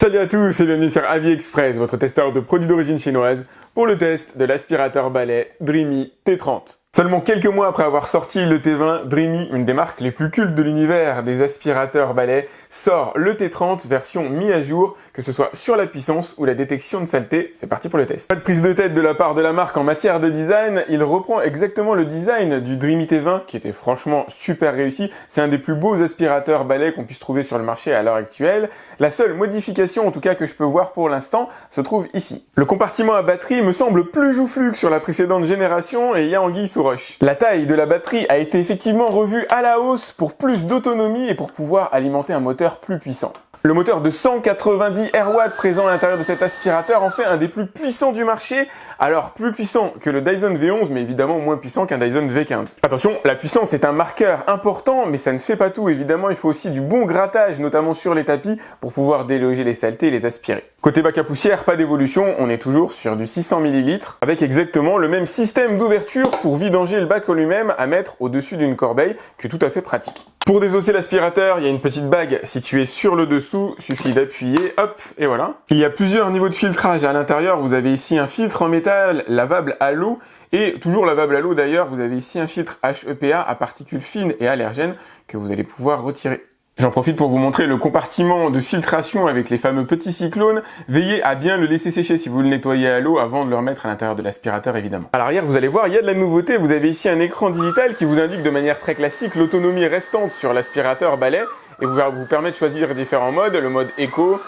Salut à tous et bienvenue sur AliExpress, votre testeur de produits d'origine chinoise, pour le test de l'aspirateur balai Dreamy T30. Seulement quelques mois après avoir sorti le T20, Dreamy, une des marques les plus cultes de l'univers des aspirateurs balais, sort le T30 version mise à jour, que ce soit sur la puissance ou la détection de saleté. C'est parti pour le test. Pas de prise de tête de la part de la marque en matière de design, il reprend exactement le design du Dreamy T20 qui était franchement super réussi. C'est un des plus beaux aspirateurs balais qu'on puisse trouver sur le marché à l'heure actuelle. La seule modification, en tout cas que je peux voir pour l'instant, se trouve ici. Le compartiment à batterie me semble plus joufflu que sur la précédente génération et il y a anguille sous roche. La taille de la batterie a été effectivement revue à la hausse pour plus d'autonomie et pour pouvoir alimenter un moteur plus puissant. Le moteur de 190 RW présent à l'intérieur de cet aspirateur en fait un des plus puissants du marché. Alors plus puissant que le Dyson V11 mais évidemment moins puissant qu'un Dyson V15. Attention, la puissance est un marqueur important mais ça ne fait pas tout. Évidemment il faut aussi du bon grattage notamment sur les tapis pour pouvoir déloger les saletés et les aspirer. Côté bac à poussière, pas d'évolution, on est toujours sur du 600 ml avec exactement le même système d'ouverture pour vidanger le bac en lui-même à mettre au-dessus d'une corbeille qui est tout à fait pratique. Pour désosser l'aspirateur, il y a une petite bague située sur le dessous, suffit d'appuyer, hop, et voilà. Il y a plusieurs niveaux de filtrage à l'intérieur, vous avez ici un filtre en métal lavable à l'eau, et toujours lavable à l'eau d'ailleurs, vous avez ici un filtre HEPA à particules fines et allergènes que vous allez pouvoir retirer. J'en profite pour vous montrer le compartiment de filtration avec les fameux petits cyclones. Veillez à bien le laisser sécher si vous le nettoyez à l'eau avant de le remettre à l'intérieur de l'aspirateur évidemment. À l'arrière, vous allez voir, il y a de la nouveauté. Vous avez ici un écran digital qui vous indique de manière très classique l'autonomie restante sur l'aspirateur balai et vous permet de choisir différents modes, le mode Eco,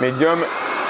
Medium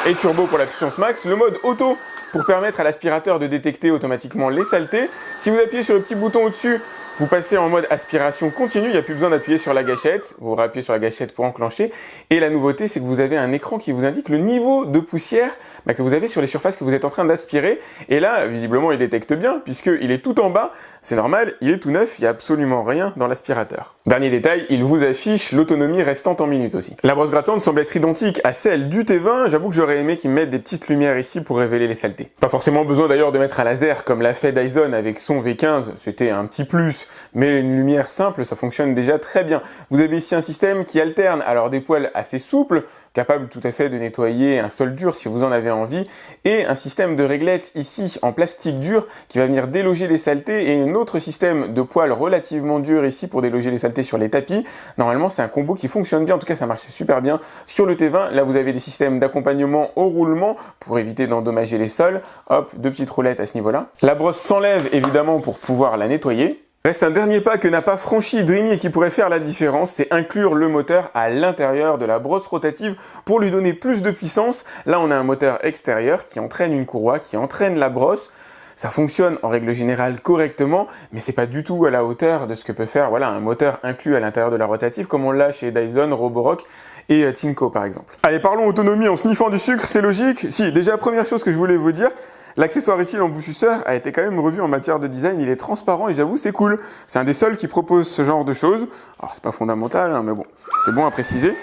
et Turbo pour la puissance max, le mode Auto pour permettre à l'aspirateur de détecter automatiquement les saletés. Si vous appuyez sur le petit bouton au-dessus, vous passez en mode aspiration continue, il n'y a plus besoin d'appuyer sur la gâchette, vous rappuyez sur la gâchette pour enclencher. Et la nouveauté, c'est que vous avez un écran qui vous indique le niveau de poussière que vous avez sur les surfaces que vous êtes en train d'aspirer. Et là, visiblement, il détecte bien, puisqu'il est tout en bas, c'est normal, il est tout neuf, il n'y a absolument rien dans l'aspirateur. Dernier détail, il vous affiche l'autonomie restante en minutes aussi. La brosse grattante semble être identique à celle du T20, j'avoue que j'aurais aimé qu'ils mettent des petites lumières ici pour révéler les saletés. Pas forcément besoin d'ailleurs de mettre un laser comme l'a fait Dyson avec son V15, c'était un petit plus, mais une lumière simple, ça fonctionne déjà très bien. Vous avez ici un système qui alterne alors des poils assez souples, capable tout à fait de nettoyer un sol dur si vous en avez envie, et un système de réglette ici en plastique dur qui va venir déloger les saletés, et un autre système de poils relativement dur ici pour déloger les saletés sur les tapis. Normalement c'est un combo qui fonctionne bien, en tout cas ça marche super bien sur le T20. Là vous avez des systèmes d'accompagnement au roulement pour éviter d'endommager les sols, hop, deux petites roulettes à ce niveau-là. La brosse s'enlève évidemment pour pouvoir la nettoyer. Reste un dernier pas que n'a pas franchi Dreamy et qui pourrait faire la différence, c'est inclure le moteur à l'intérieur de la brosse rotative pour lui donner plus de puissance. Là, on a un moteur extérieur qui entraîne une courroie, qui entraîne la brosse. Ça fonctionne en règle générale correctement, mais c'est pas du tout à la hauteur de ce que peut faire un moteur inclus à l'intérieur de la rotative comme on l'a chez Dyson, Roborock et Tinko par exemple. Allez, parlons autonomie en sniffant du sucre, c'est logique. Si, déjà première chose que je voulais vous dire, l'accessoire ici, l'embouchisseur, a été quand même revu en matière de design, il est transparent et j'avoue c'est cool. C'est un des seuls qui propose ce genre de choses. Alors c'est pas fondamental, mais bon, c'est bon à préciser.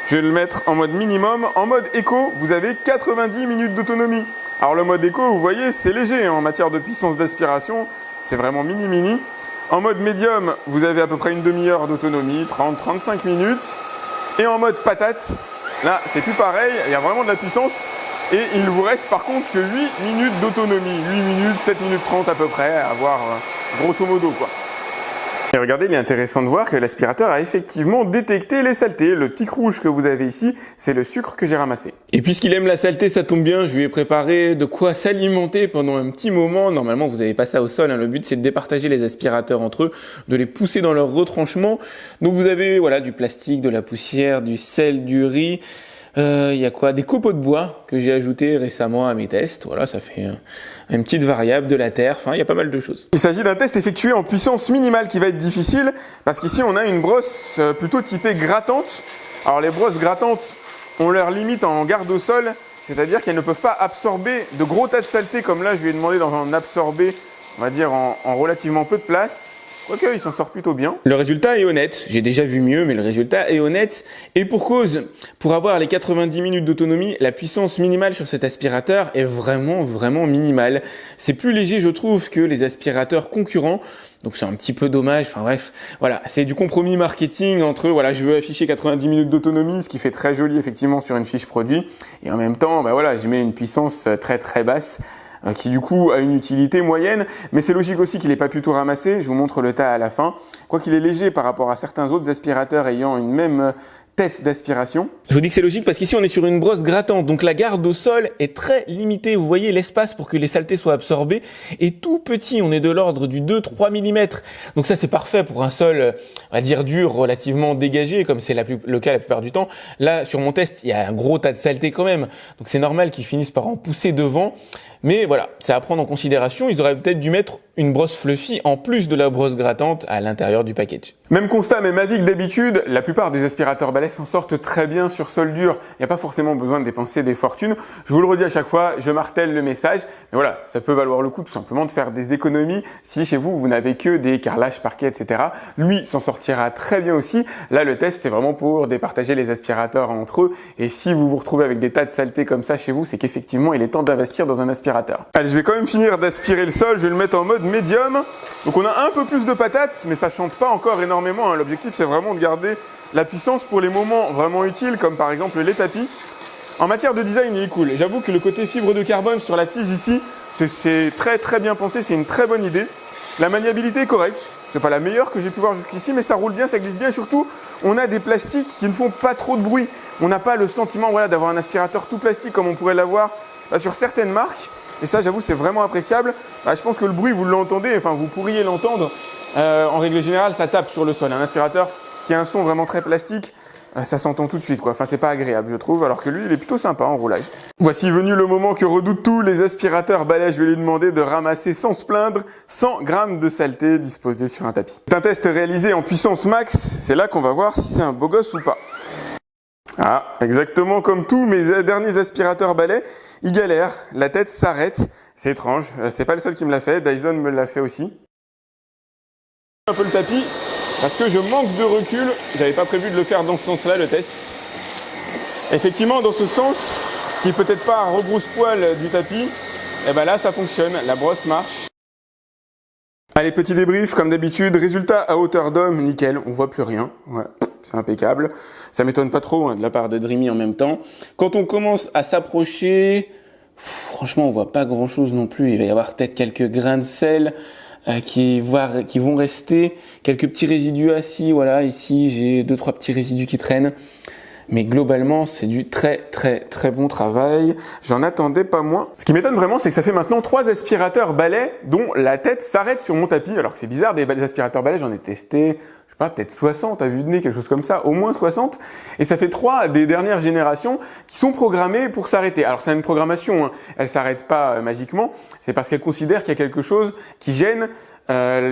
Je vais le mettre en mode minimum. En mode éco, vous avez 90 minutes d'autonomie. Alors le mode éco, vous voyez, c'est léger en matière de puissance d'aspiration, c'est vraiment mini. En mode médium, vous avez à peu près une demi-heure d'autonomie, 30-35 minutes. Et en mode patate, là c'est plus pareil, il y a vraiment de la puissance. Et il ne vous reste par contre que 8 minutes d'autonomie, 8 minutes, 7 minutes 30 à peu près, à voir grosso modo quoi. Et regardez, il est intéressant de voir que l'aspirateur a effectivement détecté les saletés. Le pic rouge que vous avez ici, c'est le sucre que j'ai ramassé. Et puisqu'il aime la saleté, ça tombe bien, je lui ai préparé de quoi s'alimenter pendant un petit moment. Normalement, vous n'avez pas ça au sol, le but c'est de départager les aspirateurs entre eux, de les pousser dans leur retranchement. Donc vous avez du plastique, de la poussière, du sel, du riz. Il y a quoi? Des copeaux de bois que j'ai ajoutés récemment à mes tests. Voilà, ça fait une petite variable, de la terre, il y a pas mal de choses. Il s'agit d'un test effectué en puissance minimale qui va être difficile parce qu'ici on a une brosse plutôt typée grattante. Alors les brosses grattantes ont leur limite en garde au sol, c'est-à-dire qu'elles ne peuvent pas absorber de gros tas de saleté comme là je lui ai demandé d'en absorber, on va dire en relativement peu de place. quoique il s'en sort plutôt bien. Le résultat est honnête, j'ai déjà vu mieux, mais le résultat est honnête. Et pour cause, pour avoir les 90 minutes d'autonomie, la puissance minimale sur cet aspirateur est vraiment minimale. C'est plus léger, je trouve, que les aspirateurs concurrents. Donc c'est un petit peu dommage, enfin bref, voilà, c'est du compromis marketing entre, voilà, je veux afficher 90 minutes d'autonomie, ce qui fait très joli effectivement sur une fiche produit, et en même temps, bah voilà, je mets une puissance très basse, qui du coup a une utilité moyenne, mais c'est logique aussi qu'il n'ait pas pu tout ramasser, je vous montre le tas à la fin, quoi qu'il est léger par rapport à certains autres aspirateurs ayant une même tête d'aspiration. Je vous dis que c'est logique parce qu'ici on est sur une brosse grattante, donc la garde au sol est très limitée. Vous voyez, l'espace pour que les saletés soient absorbées est tout petit, on est de l'ordre du 2-3 mm. Donc ça c'est parfait pour un sol, on va dire dur, relativement dégagé, comme c'est le cas la plupart du temps. Là sur mon test, il y a un gros tas de saletés quand même, donc c'est normal qu'ils finissent par en pousser devant. Mais voilà, c'est à prendre en considération. Ils auraient peut-être dû mettre une brosse fluffy en plus de la brosse grattante à l'intérieur du package. Même constat, même avis que d'habitude, la plupart des aspirateurs balais s'en sortent très bien sur sol dur. Il n'y a pas forcément besoin de dépenser des fortunes. Je vous le redis à chaque fois, je martèle le message. Mais voilà, ça peut valoir le coup tout simplement de faire des économies si chez vous, vous n'avez que des carrelages, parquets, etc. Lui s'en sortira très bien aussi. Là, le test, c'est vraiment pour départager les aspirateurs entre eux. Et si vous vous retrouvez avec des tas de saletés comme ça chez vous, c'est qu'effectivement, il est temps d'investir dans un aspirateur. Allez, je vais quand même finir d'aspirer le sol, je vais le mettre en mode médium. Donc on a un peu plus de patates, mais ça chante pas encore énormément, hein. L'objectif c'est vraiment de garder la puissance pour les moments vraiment utiles, comme par exemple les tapis. En matière de design, il est cool. J'avoue que le côté fibre de carbone sur la tige ici, c'est très bien pensé, c'est une très bonne idée. La maniabilité est correcte, c'est pas la meilleure que j'ai pu voir jusqu'ici, mais ça roule bien, ça glisse bien, et surtout, on a des plastiques qui ne font pas trop de bruit. On n'a pas le sentiment, voilà, d'avoir un aspirateur tout plastique comme on pourrait l'avoir sur certaines marques. Et ça, j'avoue, c'est vraiment appréciable. Je pense que le bruit, vous l'entendez, enfin, vous pourriez l'entendre. En règle générale, ça tape sur le sol. Un aspirateur qui a un son vraiment très plastique, ça s'entend tout de suite, quoi. Enfin, c'est pas agréable, je trouve, alors que lui, il est plutôt sympa en roulage. Voici venu le moment que redoutent tous les aspirateurs balais. Je vais lui demander de ramasser sans se plaindre 100 grammes de saleté disposés sur un tapis. C'est un test réalisé en puissance max. C'est là qu'on va voir si c'est un beau gosse ou pas. Ah, exactement comme tous mes derniers aspirateurs balais, il galère, la tête s'arrête, c'est étrange, c'est pas le seul qui me l'a fait, Dyson me l'a fait aussi. Un peu le tapis, parce que je manque de recul, j'avais pas prévu de le faire dans ce sens-là, le test. Effectivement, dans ce sens, qui est peut-être pas à rebrousse-poil du tapis, et ben là ça fonctionne, la brosse marche. Allez, petit débrief, comme d'habitude, résultat à hauteur d'homme, nickel, on voit plus rien, ouais. C'est impeccable. Ça m'étonne pas trop de la part de Dreamy en même temps. Quand on commence à s'approcher, franchement, on voit pas grand chose non plus. Il va y avoir peut-être quelques grains de sel qui vont rester. Quelques petits résidus assis. Voilà, ici, j'ai 2-3 petits résidus qui traînent. Mais globalement, c'est du très bon travail. J'en attendais pas moins. Ce qui m'étonne vraiment, c'est que ça fait maintenant 3 aspirateurs balais dont la tête s'arrête sur mon tapis. Alors que c'est bizarre, des aspirateurs balais, j'en ai testé peut-être 60 à vue de nez, quelque chose comme ça, au moins 60. Et ça fait 3 des dernières générations qui sont programmées pour s'arrêter. Alors c'est une programmation, hein. Elle s'arrête pas magiquement. C'est parce qu'elle considère qu'il y a quelque chose qui gêne,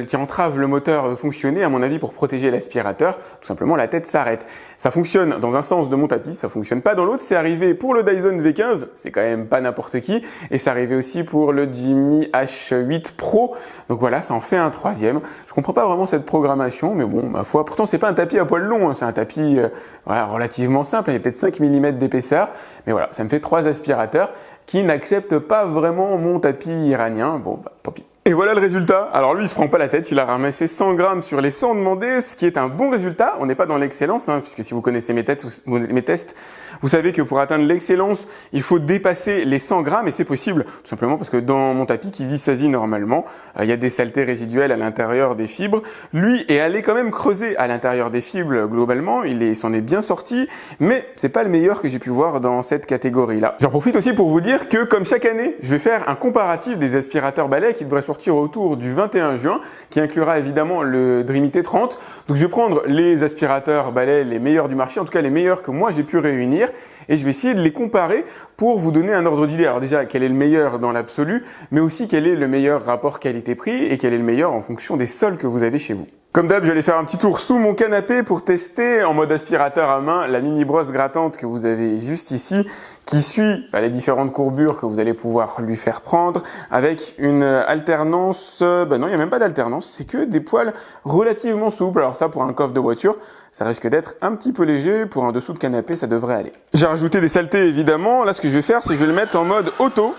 qui entrave le moteur de fonctionner, à mon avis, pour protéger l'aspirateur. Tout simplement, la tête s'arrête. Ça fonctionne dans un sens de mon tapis, ça fonctionne pas dans l'autre. C'est arrivé pour le Dyson V15, c'est quand même pas n'importe qui. Et c'est arrivé aussi pour le Jimmy H8 Pro. Donc voilà, ça en fait un 3e. Je comprends pas vraiment cette programmation, mais bon, ma foi. Pourtant, c'est pas un tapis à poil long, hein. C'est un tapis voilà, relativement simple. Il y a peut-être 5 mm d'épaisseur. Mais voilà, ça me fait 3 aspirateurs qui n'acceptent pas vraiment mon tapis iranien. Bon, bah, tant pis. Et voilà le résultat. Alors lui, il se prend pas la tête, il a ramassé 100 grammes sur les 100 demandés, ce qui est un bon résultat. On n'est pas dans l'excellence, hein, puisque si vous connaissez mes tests, vous savez que pour atteindre l'excellence, il faut dépasser les 100 grammes, et c'est possible, tout simplement parce que dans mon tapis qui vit sa vie normalement, il y a des saletés résiduelles à l'intérieur des fibres. Lui est allé quand même creuser à l'intérieur des fibres globalement, il s'en est bien sorti, mais c'est pas le meilleur que j'ai pu voir dans cette catégorie-là. J'en profite aussi pour vous dire que, comme chaque année, je vais faire un comparatif des aspirateurs balais qui devrait sortir autour du 21 juin, qui inclura évidemment le Dreamy T30. Donc je vais prendre les aspirateurs balais les meilleurs du marché, en tout cas les meilleurs que moi j'ai pu réunir, et je vais essayer de les comparer pour vous donner un ordre d'idée. Alors déjà, quel est le meilleur dans l'absolu, mais aussi quel est le meilleur rapport qualité-prix et quel est le meilleur en fonction des sols que vous avez chez vous. Comme d'hab, je vais aller faire un petit tour sous mon canapé pour tester en mode aspirateur à main la mini brosse grattante que vous avez juste ici, qui suit les différentes courbures que vous allez pouvoir lui faire prendre avec une alternance, non, il n'y a même pas d'alternance, c'est que des poils relativement souples. Alors ça, pour un coffre de voiture, ça risque d'être un petit peu léger. Pour un dessous de canapé, ça devrait aller. J'ai rajouté des saletés évidemment. Là, ce que je vais faire, c'est que je vais le mettre en mode auto.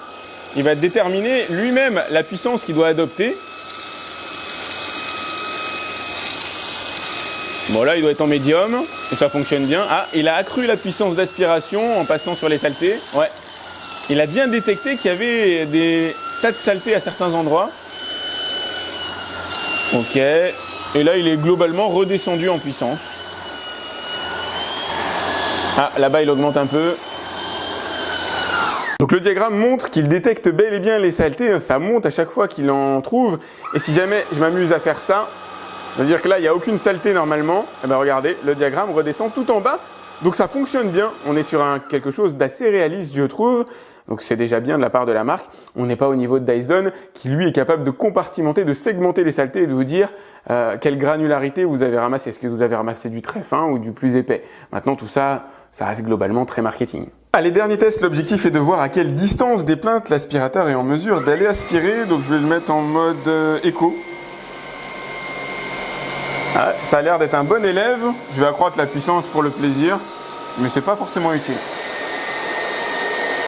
Il va déterminer lui-même la puissance qu'il doit adopter. Bon, là, il doit être en médium et ça fonctionne bien. Ah, il a accru la puissance d'aspiration en passant sur les saletés. Ouais. Il a bien détecté qu'il y avait des tas de saletés à certains endroits. Ok. Et là, il est globalement redescendu en puissance. Ah, là-bas, il augmente un peu. Donc le diagramme montre qu'il détecte bel et bien les saletés. Ça monte à chaque fois qu'il en trouve. Et si jamais je m'amuse à faire ça, ça veut dire que là, il n'y a aucune saleté normalement. Et bien regardez, le diagramme redescend tout en bas. Donc ça fonctionne bien. On est sur quelque chose d'assez réaliste, je trouve. Donc c'est déjà bien de la part de la marque. On n'est pas au niveau de Dyson, qui lui est capable de compartimenter, de segmenter les saletés et de vous dire quelle granularité vous avez ramassé. Est-ce que vous avez ramassé du très fin ou du plus épais? Maintenant, tout ça, ça reste globalement très marketing. Allez, dernier test, l'objectif est de voir à quelle distance des plaintes l'aspirateur est en mesure d'aller aspirer. Donc je vais le mettre en mode éco. Ah, ça a l'air d'être un bon élève. Je vais accroître la puissance pour le plaisir, mais c'est pas forcément utile.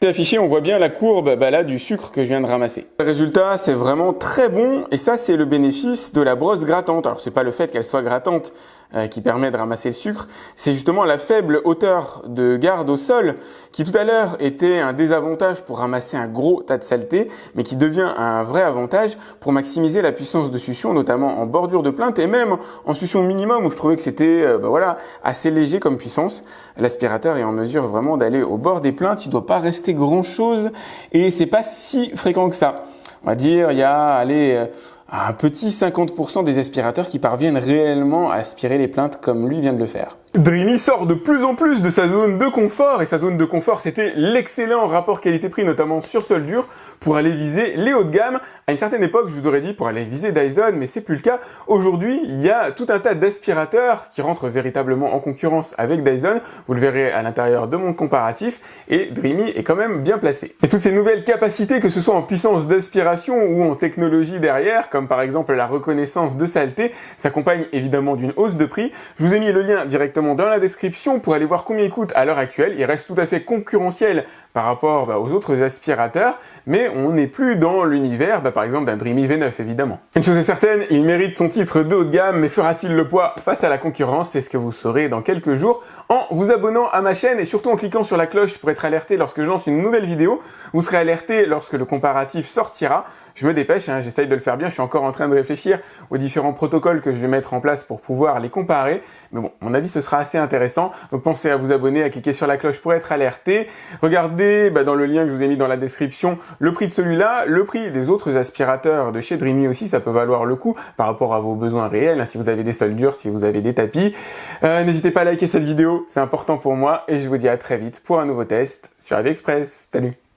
Affiché, on voit bien la courbe là, du sucre que je viens de ramasser. Le résultat, c'est vraiment très bon et ça, c'est le bénéfice de la brosse grattante. Alors, c'est pas le fait qu'elle soit grattante qui permet de ramasser le sucre, c'est justement la faible hauteur de garde au sol qui tout à l'heure était un désavantage pour ramasser un gros tas de saleté, mais qui devient un vrai avantage pour maximiser la puissance de succion, notamment en bordure de plainte et même en succion minimum où je trouvais que c'était assez léger comme puissance. L'aspirateur est en mesure vraiment d'aller au bord des plaintes, il doit pas rester grand chose et c'est pas si fréquent que ça. On va dire il y a un petit 50% des aspirateurs qui parviennent réellement à aspirer les plaintes comme lui vient de le faire. Dreamy sort de plus en plus de sa zone de confort et sa zone de confort c'était l'excellent rapport qualité-prix notamment sur sol dur pour aller viser les hauts de gamme. À une certaine époque je vous aurais dit pour aller viser Dyson mais c'est plus le cas. Aujourd'hui il y a tout un tas d'aspirateurs qui rentrent véritablement en concurrence avec Dyson. Vous le verrez à l'intérieur de mon comparatif et Dreamy est quand même bien placé. Et toutes ces nouvelles capacités que ce soit en puissance d'aspiration ou en technologie derrière comme par exemple la reconnaissance de saleté s'accompagne évidemment d'une hausse de prix. Je vous ai mis le lien directement dans la description pour aller voir combien il coûte à l'heure actuelle. Il reste tout à fait concurrentiel par rapport aux autres aspirateurs, mais on n'est plus dans l'univers, par exemple, d'un Dreamy V9 évidemment. Une chose est certaine, il mérite son titre de haut de gamme, mais fera-t-il le poids face à la concurrence? C'est ce que vous saurez dans quelques jours en vous abonnant à ma chaîne et surtout en cliquant sur la cloche pour être alerté lorsque je lance une nouvelle vidéo. Vous serez alerté lorsque le comparatif sortira. Je me dépêche, j'essaye de le faire bien, je suis encore en train de réfléchir aux différents protocoles que je vais mettre en place pour pouvoir les comparer. Mais bon, à mon avis, ce sera assez intéressant. Donc pensez à vous abonner, à cliquer sur la cloche pour être alerté. Regardez dans le lien que je vous ai mis dans la description le prix de celui-là, le prix des autres aspirateurs de chez Dreamy aussi, ça peut valoir le coup par rapport à vos besoins réels, si vous avez des sols durs, si vous avez des tapis. N'hésitez pas à liker cette vidéo, c'est important pour moi et je vous dis à très vite pour un nouveau test sur AliExpress. Salut!